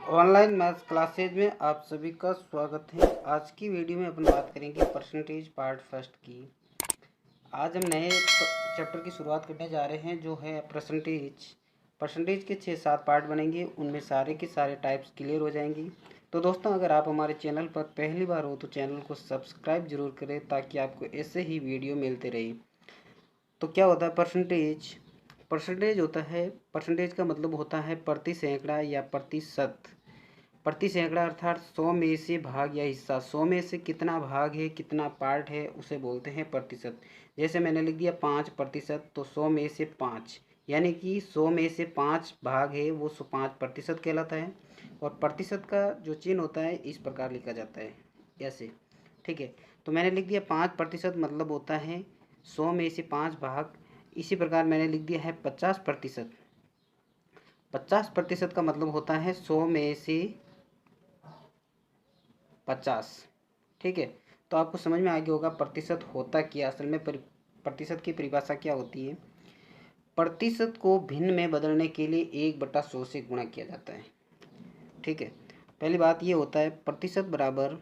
Online maths classes में आप सभी का स्वागत है। आज की वीडियो में अपन बात करेंगे परसेंटेज पार्ट फर्स्ट की। आज हम नए चैप्टर की शुरुआत करने जा रहे हैं जो है परसेंटेज के 6-7 पार्ट बनेंगे, उनमें सारे के सारे टाइप्स क्लियर हो जाएंगी। तो दोस्तों, अगर आप हमारे चैनल पर पहली बार हो तो चैनल को सब्सक्राइब जरूर करें ताकि आपको ऐसे ही वीडियो मिलते रहे। तो क्या होता है परसेंटेज होता है, परसेंटेज का मतलब होता है प्रति सैकड़ा या प्रतिशत। प्रति सैकड़ा अर्थात 100 में से भाग या हिस्सा। 100 में से कितना भाग है, कितना पार्ट है, उसे बोलते हैं प्रतिशत। जैसे मैंने लिख दिया 5%, तो 100 में से 5 यानी कि 100 में से 5 भाग है, वो 5% कहलाता है। और प्रतिशत का जो चिन्ह होता है इस प्रकार लिखा जाता है, ऐसे। ठीक है, तो मैंने लिख दिया 5% मतलब होता है 100 में से 5 भाग। इसी प्रकार मैंने लिख दिया है 50%। 50% का मतलब होता है 100 में से 50। ठीक है, तो आपको समझ में आ गया होगा प्रतिशत होता क्या। असल में प्रतिशत की परिभाषा क्या होती है। प्रतिशत को भिन्न में बदलने के लिए 1/100 से गुणा किया जाता है। ठीक है, पहली बात ये होता है प्रतिशत बराबर,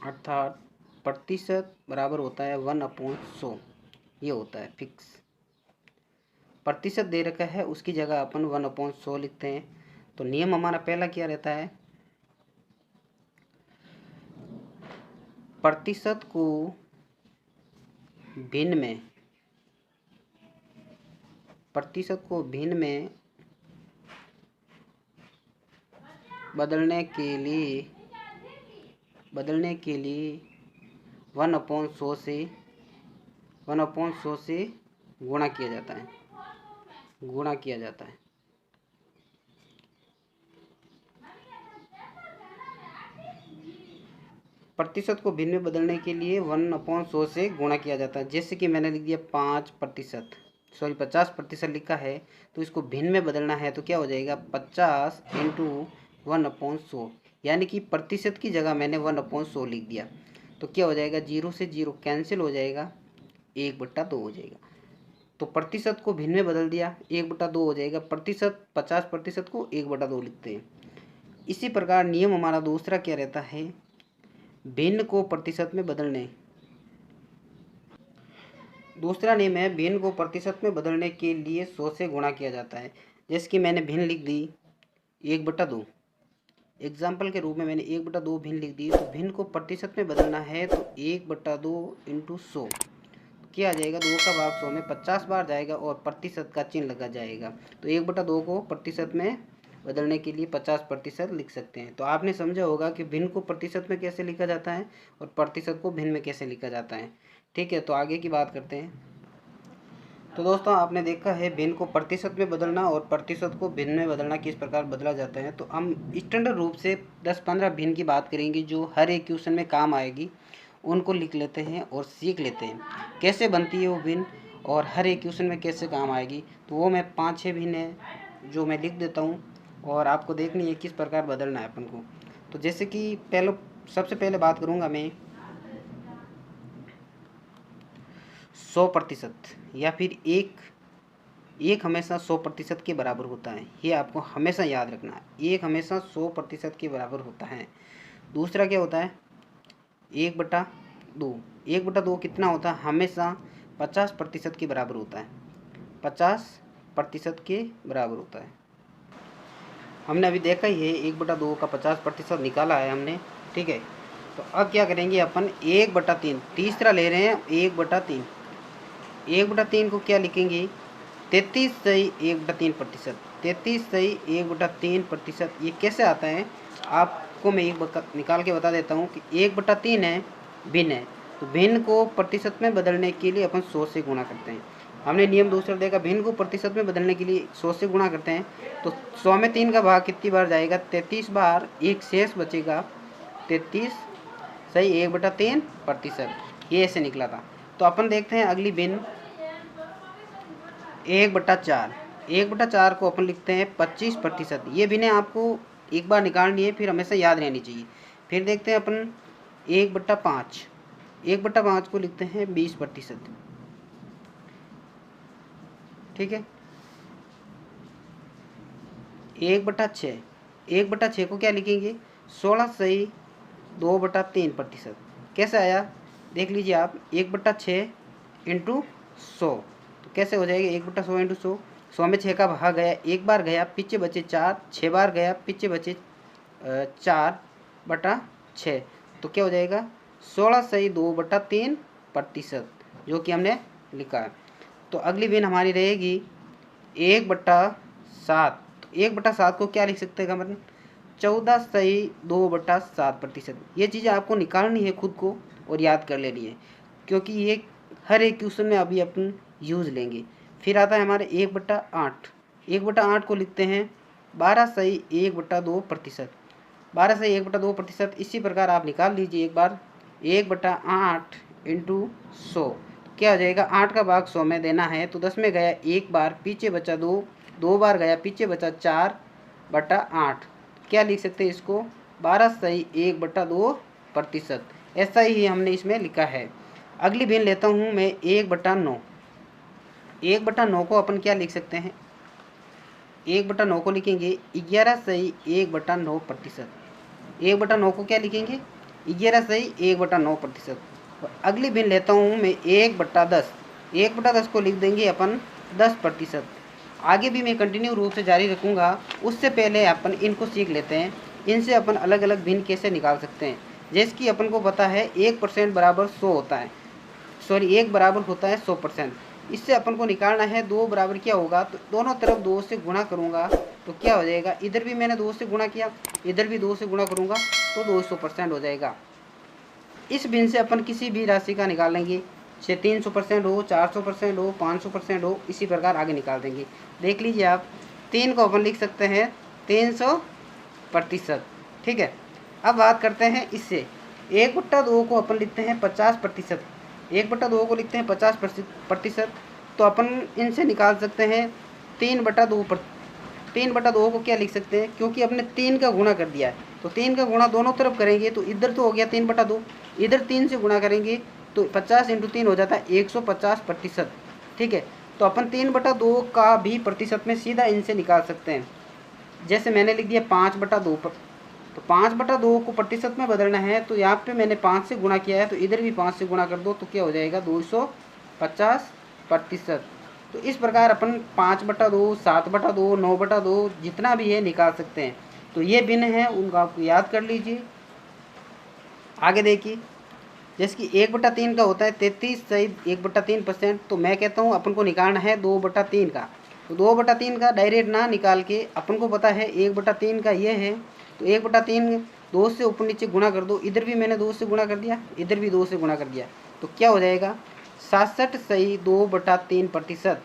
अर्थात प्रतिशत बराबर होता है 1/100। ये होता है फिक्स। प्रतिशत दे रखा है, उसकी जगह अपन 1/100 लिखते हैं। तो नियम हमारा पहला क्या रहता है, प्रतिशत को भिन्न में बदलने के लिए 1/100 से गुणा किया जाता है। प्रतिशत को भिन्न में बदलने के लिए 1/100 से गुणा किया जाता है। जैसे कि मैंने लिख दिया 50% लिखा है, तो इसको भिन्न में बदलना है तो क्या हो जाएगा 50 × 1/100, यानी कि प्रतिशत की जगह मैंने 1/100 लिख दिया। तो क्या हो जाएगा, 0 से 0 कैंसिल हो जाएगा, 1/2 हो जाएगा। तो प्रतिशत को भिन्न में बदल दिया, 1/2 हो जाएगा। 50% को 1/2 लिखते हैं। इसी प्रकार नियम हमारा दूसरा क्या रहता है, भिन्न को प्रतिशत में बदलने। दूसरा नियम है भिन्न को प्रतिशत में बदलने के लिए 100 से गुणा किया जाता है। जैसे कि मैंने भिन्न लिख दी 1/2, एग्जाम्पल के रूप में मैंने 1/2 भिन्न लिख दी। तो भिन्न को प्रतिशत में बदलना है तो 1/2 × 100 क्या आ जाएगा, 2 का भाग 100 में 50 बार जाएगा और प्रतिशत का चिन्ह लगा जाएगा। तो 1/2 को प्रतिशत में बदलने के लिए 50% लिख सकते हैं। तो आपने समझा होगा कि भिन्न को प्रतिशत में कैसे लिखा जाता है और प्रतिशत को भिन्न में कैसे लिखा जाता है। ठीक है, तो आगे की बात करते हैं। तो दोस्तों, आपने देखा है भिन्न को प्रतिशत में बदलना और प्रतिशत को भिन्न में बदलना किस प्रकार बदला जाता है। तो हम स्टैंडर्ड रूप से 10-15 भिन्न की बात करेंगे जो हर एक क्वेश्चन में काम आएगी। उनको लिख लेते हैं और सीख लेते हैं कैसे बनती है वो भिन्न और हर एक क्वेश्चन में कैसे काम आएगी। तो वो मैं 5-6 भिन्न है जो मैं लिख देता हूँ और आपको देखनी है किस प्रकार बदलना है अपन को। तो जैसे कि सबसे पहले बात करूँगा मैं 100% या फिर एक हमेशा 100% के बराबर होता है। ये आपको हमेशा याद रखना है, एक हमेशा 100% के बराबर होता है। दूसरा क्या होता है 1/2। 1/2 कितना होता है, हमेशा 50% के बराबर होता है। 50% के बराबर होता है। हमने अभी देखा ही है 1/2 का 50% निकाला है हमने। ठीक है, तो अब क्या करेंगे अपन 1/3 तीसरा ले रहे हैं। 1/3 1/3 को क्या लिखेंगे, 33 सही 1/3%। 33 सही 1/3%। ये कैसे आता है आपको मैं निकाल के बता देता हूँ कि 1/3 है, भिन्न है। तो भिन्न को प्रतिशत में बदलने के लिए अपन 100 से गुणा करते हैं। हमने नियम दूसरा देखा, भिन्न को प्रतिशत में बदलने के लिए 100 से गुणा करते हैं। तो 100 में 3 का भाग कितनी बार जाएगा, 33 बार। एक शेष बचेगा 33 सही 1/3%। ये ऐसे निकला था। तो अपन देखते हैं अगली भिन्न 1/4। 1/4 को अपन लिखते हैं 25%। ये भिन्न आपको एक बार निकालनी है, फिर हमेशा याद रहनी चाहिए। फिर देखते हैं अपन 1/5। 1/5 को लिखते हैं 20%। ठीक है, 1/6 1/6 को क्या लिखेंगे 16/2/3%। कैसे आया देख लीजिए आप, 1/6 इंटू 100, तो कैसे हो जाएगा 1/100 इंटू 100। 100 में 6 का भाग गया, एक बार गया पीछे बचे 4, 6 बार गया पीछे बचे 4/6, तो क्या हो जाएगा 16/2/3%, जो कि हमने लिखा है। तो अगली बिन हमारी रहेगी 1/7। तो 1/7 को क्या लिख सकते हैं अपन 14/2/7%। ये चीज़ें आपको निकालनी है खुद को और याद कर लेनी है, क्योंकि ये हर एक क्वेश्चन में अभी अपन यूज़ लेंगे। फिर आता है हमारे 1/8। 1/8 को लिखते हैं 12/1/2%। 12/1/2%। इसी प्रकार आप निकाल लीजिए एक बार 1/8 इंटू 100, क्या हो जाएगा 8 का भाग 100 में देना है, तो 10 में गया एक बार पीछे बचा 2, 2 बार गया पीछे बचा 4/8। क्या लिख सकते हैं इसको 12/1/2%। ऐसा ही हमने इसमें लिखा है। अगली भिन्न लेता हूँ मैं 1/9। 1/9 को अपन क्या लिख सकते हैं 1/9 को लिखेंगे 11/1/9%। 1/9 को क्या लिखेंगे 11/1/9%। अगली भिन्न लेता हूँ मैं 1/10। 1/10 को लिख देंगे अपन 10%। आगे भी मैं कंटिन्यू रूप से जारी रखूँगा, उससे पहले अपन इनको सीख लेते हैं। इनसे अपन अलग अलग भिन्न कैसे निकाल सकते हैं। जैसे कि अपन को पता है 1% बराबर 100 होता है, सॉरी 1 बराबर होता है 100%। इससे अपन को निकालना है 2 बराबर क्या होगा, तो दोनों तरफ 2 से गुणा करूँगा तो क्या हो जाएगा, इधर भी मैंने 2 से गुणा किया, इधर भी 2 से गुणा करूँगा तो 200% हो जाएगा। इस भिन्न से अपन किसी भी राशि का निकाल लेंगे, चाहे 300% हो, 400% हो, 500% हो, इसी प्रकार आगे निकाल देंगे। देख लीजिए आप, 3 को अपन लिख सकते हैं 300%। ठीक है, अब बात करते हैं इससे 1/2 को अपन लिखते हैं 50%। 1/2 को लिखते हैं 50%, तो अपन इनसे निकाल सकते हैं 3/2 पर। 3/2 को क्या लिख सकते हैं, क्योंकि अपने 3 का गुणा कर दिया है, तो 3 का गुणा दोनों तरफ करेंगे तो इधर तो हो गया 3/2, इधर 3 से गुणा करेंगे तो 50 × 3 हो जाता है 150%। ठीक है, तो अपन 3/2 का भी प्रतिशत में सीधा इनसे निकाल सकते हैं। जैसे मैंने लिख दिया 5/2 पर, तो 5/2 को प्रतिशत में बदलना है, तो यहाँ पे मैंने 5 से गुणा किया है, तो इधर भी 5 से गुणा कर दो तो क्या हो जाएगा 250%। तो इस प्रकार अपन 5/2, 7/2, 9/2 जितना भी है निकाल सकते हैं। तो ये भिन्न है, उनको आप याद कर लीजिए। आगे देखिए, जैसे कि 1/3 का होता है 33/1/3%। तो मैं कहता हूँ अपन को निकालना है 2/3 का, तो 2/3 का डायरेक्ट ना निकाल के अपन को पता है 1/3 का ये है, तो 1/3 2 से ऊपर नीचे गुणा कर दो। इधर भी मैंने 2 से गुणा कर दिया, इधर भी 2 से गुणा कर दिया, तो क्या हो जाएगा 67/2/3%।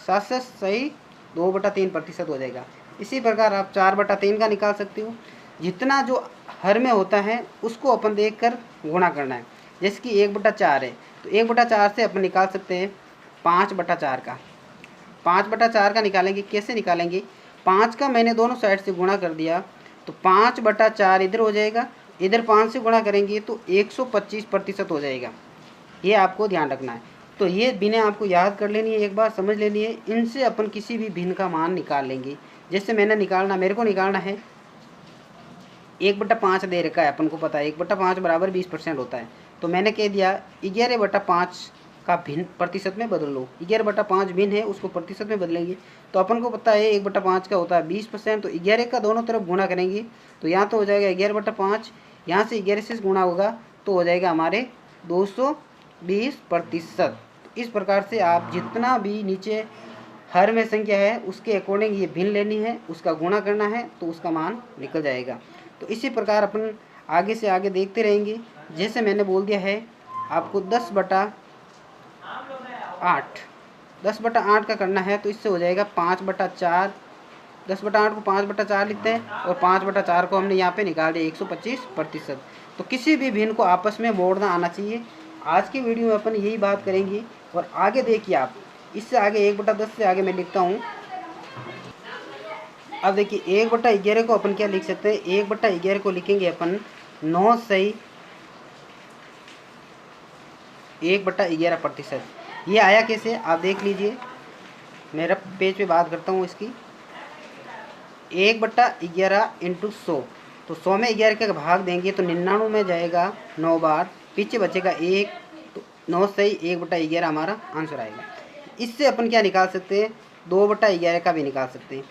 67/2/3% हो जाएगा। इसी प्रकार आप 4/3 का निकाल सकते हो। जितना जो हर में होता है उसको अपन देख कर गुणा करना है। जैसे कि 1/4 है, तो 1/4 से अपन निकाल सकते हैं 5/4 का। 5/4 का निकालेंगे, कैसे निकालेंगे, 5 का मैंने दोनों साइड से गुणा कर दिया, तो 5/4 इधर हो जाएगा, इधर 5 से गुणा करेंगे तो 125% हो जाएगा। ये आपको ध्यान रखना है। तो ये भिन्न आपको याद कर लेनी है, एक बार समझ लेनी है। इनसे अपन किसी भी भिन्न का मान निकाल लेंगे। जैसे मेरे को निकालना है 1/5 दे रखा है, अपन को पता है 1/5 बराबर 20% होता है, तो मैंने कह दिया 11/5 का भिन्न प्रतिशत में बदल लो। 11/5 भिन्न है, उसको प्रतिशत में बदलेंगे, तो अपन को पता है 1/5 का होता है 20%, तो 11 का दोनों तरफ गुणा करेंगे तो यहाँ तो हो जाएगा 11/5, यहाँ से 11 से गुणा होगा तो हो जाएगा हमारे 220%। इस प्रकार से आप जितना भी नीचे हर में संख्या है उसके अकॉर्डिंग ये भिन्न लेनी है, उसका गुणा करना है तो उसका मान निकल जाएगा। तो इसी प्रकार अपन आगे से आगे देखते रहेंगे। जैसे मैंने बोल दिया है आपको 10/8 का करना है, तो इससे हो जाएगा 5/4। 10/8 को 5/4 लिखते हैं और 5/4 को हमने यहाँ पे निकाल दिया 125%। तो किसी भी भिन्न को आपस में मोड़ना आना चाहिए। आज की वीडियो में अपन यही बात करेंगे। और आगे देखिए आप, इससे आगे 1/10 से आगे मैं लिखता हूँ। अब देखिए 1/11 को अपन क्या लिख सकते हैं, 1/11 को लिखेंगे अपन 9/1/11%। ये आया कैसे आप देख लीजिए, मेरा पेज पे बात करता हूँ इसकी। 1/11 इंटू 100, तो 100 में 11 का भाग देंगे तो 99 में जाएगा 9 बार, पीछे बचेगा 1, तो 9 सही 1/11 हमारा आंसर आएगा। इससे अपन क्या निकाल सकते हैं, 2/11 का भी निकाल सकते हैं।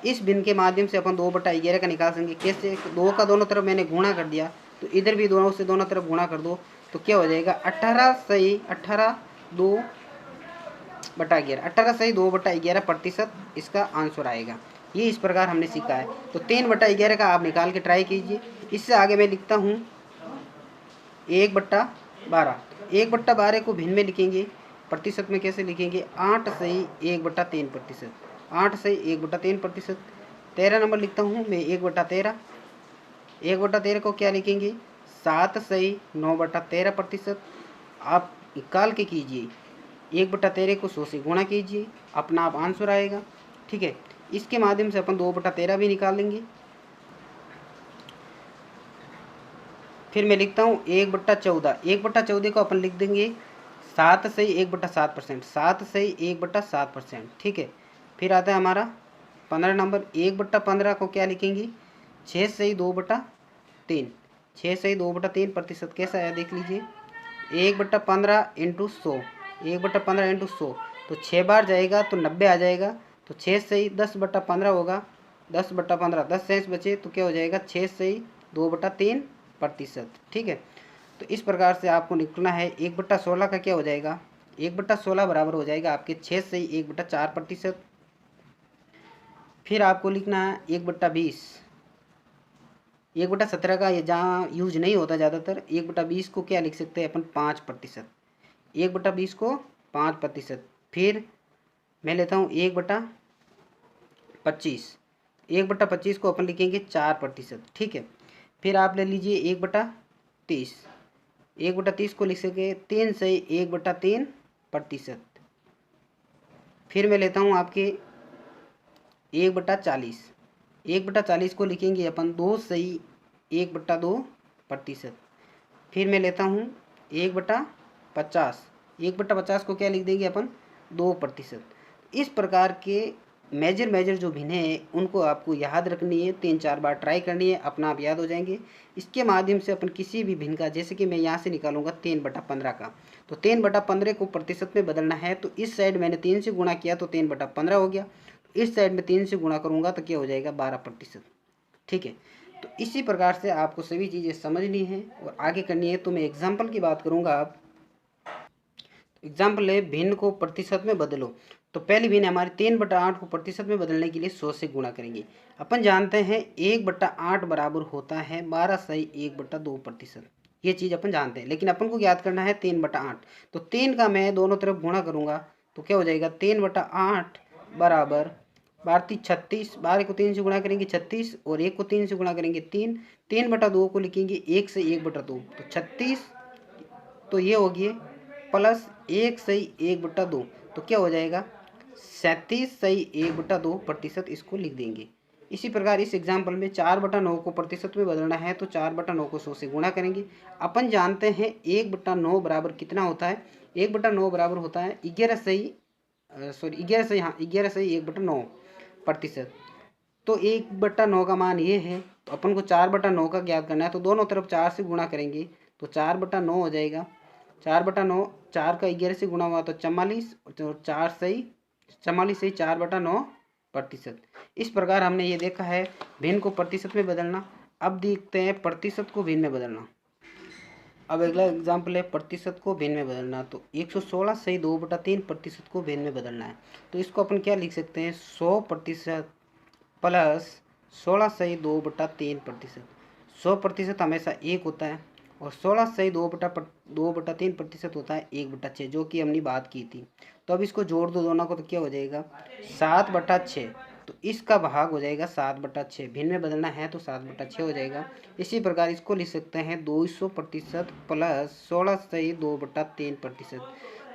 इस भिन्न के माध्यम से अपन 2/11 का निकाल सकेंगे। कैसे, 2 का दोनों तरफ मैंने गुणा कर दिया, तो इधर भी दोनों से दोनों तरफ गुणा कर दो, तो क्या हो जाएगा 18 सही 18 2/11, 18 सही 2/11% इसका आंसर आएगा। ये इस प्रकार हमने सीखा है। तो 3/11 का आप निकाल के ट्राई कीजिए। इससे आगे मैं लिखता हूँ 1/12। 1/12 को भिन्न में लिखेंगे, प्रतिशत में कैसे लिखेंगे, 8 सही 1/3%, 8 सही 1/3%। 13 नंबर लिखता हूँ मैं 1/13। 1/13 को क्या लिखेंगे, 7 सही 9/13%। आप निकाल के कीजिए, 1/13 को 100 से गुणा कीजिए, अपना आप आंसर आएगा। ठीक है, इसके माध्यम से अपन 2/13 भी निकाल लेंगे। फिर मैं लिखता हूँ 1/14। 1/14 को अपन लिख देंगे 7 सही 1/7%, 7 सही 1/7%। ठीक है, फिर आता है हमारा 15 नंबर। 1/15 को क्या लिखेंगे, 6 सही 2/3, 6 सही 2/3%। कैसा है देख लीजिए, 1/15 इंटू 100, 1/15 इंटू 100, तो 6 बार जाएगा तो 90 आ जाएगा, तो 6 सही 10/15 होगा, 10/15, 10 शेष बचे तो क्या हो जाएगा 6 सही 2/3%। ठीक है, तो इस प्रकार से आपको निकलना है। 1/16 का क्या हो जाएगा, 1/16 बराबर हो जाएगा आपके 6 सही 1/4%। फिर आपको लिखना है 1/20। 1/17 का ये जहाँ यूज नहीं होता ज़्यादातर, 1/20 को क्या लिख सकते हैं अपन, 5%। 1/20 को 5%। फिर मैं लेता हूँ 1/25। 1/25 को अपन लिखेंगे 4%। ठीक है, फिर आप ले लीजिए 1/30। 1/30 को लिख सके 3 सही 1/3%। फिर मैं लेता हूँ आपके 1/40। 1/40 को लिखेंगे अपन 2 सही 1/2%। फिर मैं लेता हूँ 1/50। 1/50 को क्या लिख देंगे अपन, 2%। इस प्रकार के मेजर जो भिन्न हैं उनको आपको याद रखनी है, 3-4 बार ट्राई करनी है, अपना आप याद हो जाएंगे। इसके माध्यम से अपन किसी भी भिन्न का, जैसे कि मैं यहाँ से निकालूंगा 3/15 का, तो 3/15 को प्रतिशत में बदलना है, तो इस साइड मैंने 3 से गुणा किया तो 3/15 हो गया, इस साइड में 3 से गुणा करूँगा तो क्या हो जाएगा 12%। ठीक है, तो इसी प्रकार से आपको सभी चीज़ें समझनी है और आगे करनी है। तो मैं एग्जाम्पल की बात करूँगा। आप एग्जाम्पल है, भिन्न को प्रतिशत में बदलो। तो पहली भिन्न हमारी 3/8 को प्रतिशत में बदलने के लिए 100 से गुणा करेंगे। अपन जानते हैं 1/8 बराबर होता है 12 सही 1/2%। ये चीज़ अपन जानते हैं, लेकिन अपन को याद करना है 3/8। तो 3 का मैं दोनों तरफ गुणा करूँगा तो क्या हो जाएगा, 3/8 बराबर 12 36, 12 को 3 से गुणा करेंगे 36, और 1 को 3 से गुणा करेंगे 3, 3/2 को लिखेंगे 1 से 1/2, तो 36, तो ये हो गया प्लस 1 सही 1/2, तो क्या हो जाएगा 37 सही 1/2%। इसको लिख देंगे। इसी प्रकार इस एग्जाम्पल में 4/9 को प्रतिशत में बदलना है, तो 4/9 को 100 से गुणा करेंगे। अपन जानते हैं 1/9 बराबर कितना होता है, 1/9 बराबर होता है 11 सही 11 सही 1/9%। तो 1/9 का मान ये है, तो अपन को 4/9 का ज्ञात करना है, तो दोनों तरफ 4 से गुणा करेंगे तो 4/9 हो जाएगा। 4/9, 4 का 11 से गुणा हुआ तो 44, तो 4 सही 44 सही 4/9%। इस प्रकार हमने ये देखा है भिन्न को प्रतिशत में बदलना। अब देखते हैं प्रतिशत को भिन्न में बदलना। अब अगला एग्जाम्पल है प्रतिशत को भिन्न में बदलना। तो 116 सही 2/3% को भिन्न में बदलना है। तो इसको अपन क्या लिख सकते हैं, 100% प्लस 16 सही 2/3%। 100% हमेशा 1 होता है, और 16 सही 2/3% होता है 1/6, जो कि हमने बात की थी। तो अब इसको जोड़ दो दोनों को, तो क्या हो जाएगा 7/6। तो इसका भाग हो जाएगा 7/6। भिन्न में बदलना है तो 7/6 हो जाएगा। इसी प्रकार इसको लिख सकते हैं 200% प्लस 16 सही 2/3%।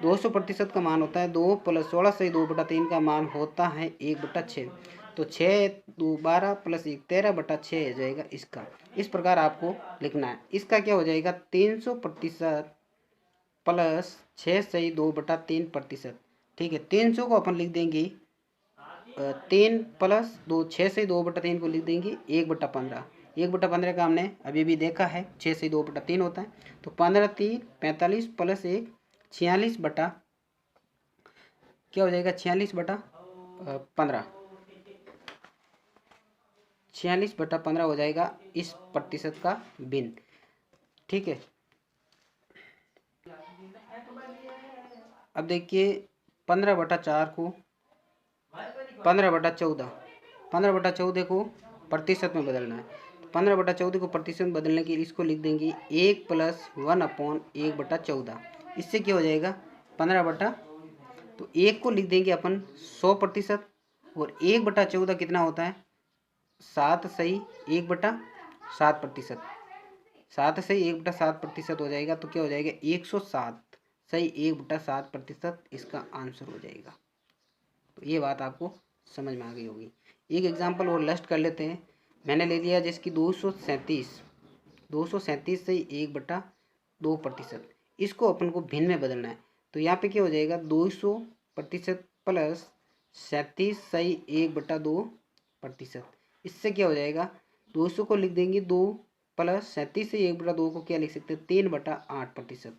200% का मान होता है 2 प्लस 16 सही 2/3 का मान होता है 1/6। तो 6 2 12 प्लस 1 13/6 हो जाएगा इसका। इस प्रकार आपको लिखना है। इसका क्या हो जाएगा 300% प्लस 6 सही 2/3%। ठीक है, 300 को अपन लिख देंगे 3 प्लस 2, 6 से 2/3 को लिख देंगे 1/15। 1/15 का हमने अभी भी देखा है, 6 से 2/3 होता है। तो 15 3 45 प्लस 1 46 बटा क्या हो जाएगा, 46/15। 46/15 हो जाएगा इस प्रतिशत का भिन्न। ठीक है, अब देखिए 15/4 को 15/14, 15/14 को प्रतिशत में बदलना है। 15/14 को प्रतिशत में बदलने के लिए इसको लिख देंगे 1 + 1/1/14। इससे क्या हो जाएगा 15 तो 1 को लिख देंगे अपन 100%, और 1/14 कितना होता है 7 सही 1/7%। 7 सही 1/7% हो जाएगा, तो क्या हो जाएगा 107 सही 1/7% इसका आंसर हो जाएगा। तो ये बात आपको समझ में आ गई होगी। एक एग्जांपल और लिस्ट कर लेते हैं। मैंने ले लिया जिसकी 237 सही 1/2%। इसको अपन को भिन्न में बदलना है। तो यहाँ पे क्या हो जाएगा 200% प्लस 37 सही 1/2%। इससे क्या हो जाएगा 200 को लिख देंगे 2 प्लस 37 से 1/2 को क्या लिख सकते हैं 3/8%।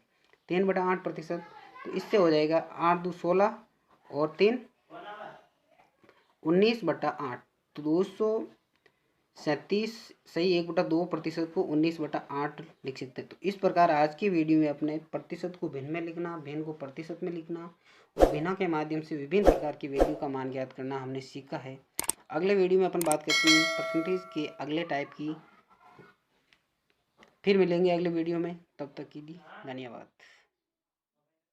3/8%, तो इससे हो जाएगा 8 2 16 और 3 19/8। तो 237 सही 1/2% को 19/8 लिख सकते हैं। तो इस प्रकार आज की वीडियो में अपने प्रतिशत को भिन्न में लिखना, भिन्न को प्रतिशत में लिखना और भिन्नों के माध्यम से विभिन्न प्रकार की वैल्यू का मान ज्ञात करना हमने सीखा है। अगले वीडियो में अपन बात करते हैं परसेंटेज के अगले टाइप की। फिर मिलेंगे अगले वीडियो में, तब तक के लिए धन्यवाद।